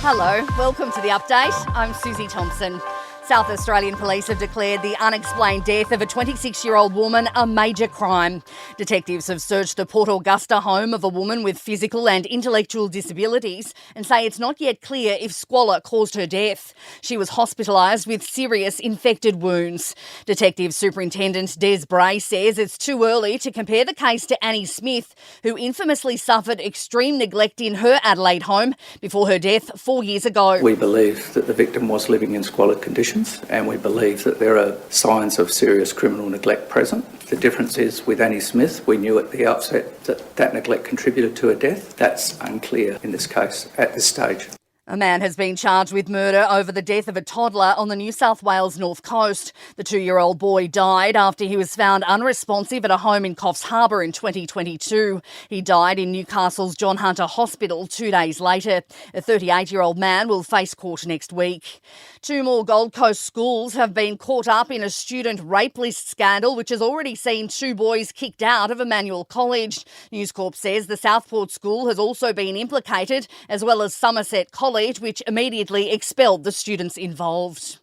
Hello, welcome to the update. I'm Susie Thompson. South Australian police have declared the unexplained death of a 26-year-old woman a major crime. Detectives have searched the Port Augusta home of a woman with physical and intellectual disabilities and say it's not yet clear if squalor caused her death. She was hospitalised with serious infected wounds. Detective Superintendent Des Bray says it's too early to compare the case to Annie Smith, who infamously suffered extreme neglect in her Adelaide home before her death 4 years ago. We believe that the victim was living in squalid conditions, and we believe that there are signs of serious criminal neglect present. The difference is with Annie Smith, we knew at the outset that neglect contributed to her death. That's unclear in this case at this stage. A man has been charged with murder over the death of a toddler on the New South Wales North Coast. The 2-year-old boy died after he was found unresponsive at a home in Coffs Harbour in 2022. He died in Newcastle's John Hunter Hospital 2 days later. A 38-year-old man will face court next week. 2 more Gold Coast schools have been caught up in a student rape list scandal, which has already seen 2 boys kicked out of Emmanuel College. News Corp says the Southport School has also been implicated, as well as Somerset College, which immediately expelled the students involved.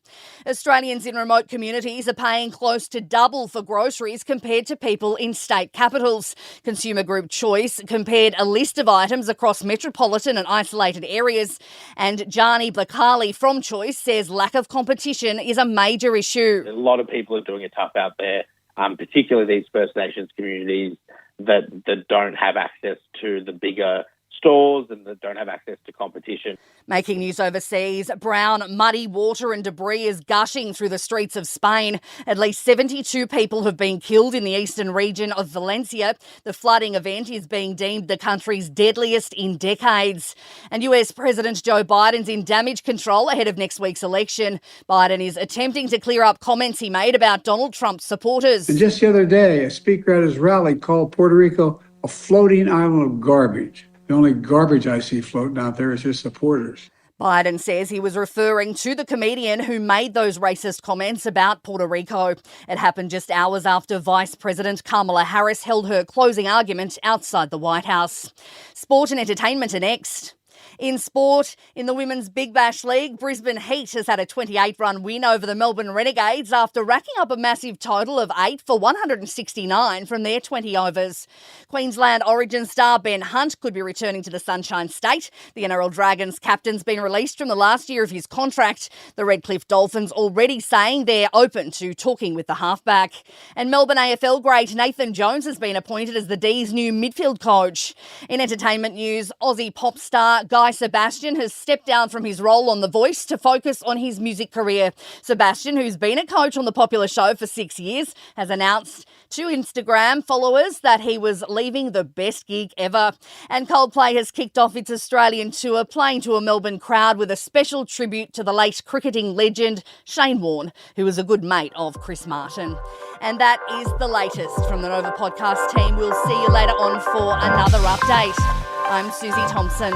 Australians in remote communities are paying close to double for groceries compared to people in state capitals. Consumer group Choice compared a list of items across metropolitan and isolated areas. And Jani Blakali from Choice says lack of competition is a major issue. A lot of people are doing it tough out there, particularly these First Nations communities that don't have access to the bigger stores and that don't have access to competition. Making news overseas, brown, muddy water and debris is gushing through the streets of Spain. At least 72 people have been killed in the eastern region of Valencia. The flooding event is being deemed the country's deadliest in decades. And US President Joe Biden's in damage control ahead of next week's election. Biden is attempting to clear up comments he made about Donald Trump's supporters. And just the other day, a speaker at his rally called Puerto Rico a floating island of garbage. The only garbage I see floating out there is his supporters. Biden says he was referring to the comedian who made those racist comments about Puerto Rico. It happened just hours after Vice President Kamala Harris held her closing argument outside the White House. Sport and entertainment are next. In sport, in the Women's Big Bash League, Brisbane Heat has had a 28-run win over the Melbourne Renegades after racking up a massive total of 8 for 169 from their 20 overs. Queensland Origin star Ben Hunt could be returning to the Sunshine State. The NRL Dragons captain's been released from the last year of his contract. The Redcliffe Dolphins already saying they're open to talking with the halfback. And Melbourne AFL great Nathan Jones has been appointed as the D's new midfield coach. In entertainment news, Aussie pop star Guy Sebastian has stepped down from his role on The Voice to focus on his music career. Sebastian, who's been a coach on the popular show for 6 years, has announced to Instagram followers that he was leaving the best gig ever. And Coldplay has kicked off its Australian tour, playing to a Melbourne crowd with a special tribute to the late cricketing legend Shane Warne, who was a good mate of Chris Martin. And that is the latest from the Nova podcast team. We'll see you later on for another update. I'm Susie Thompson.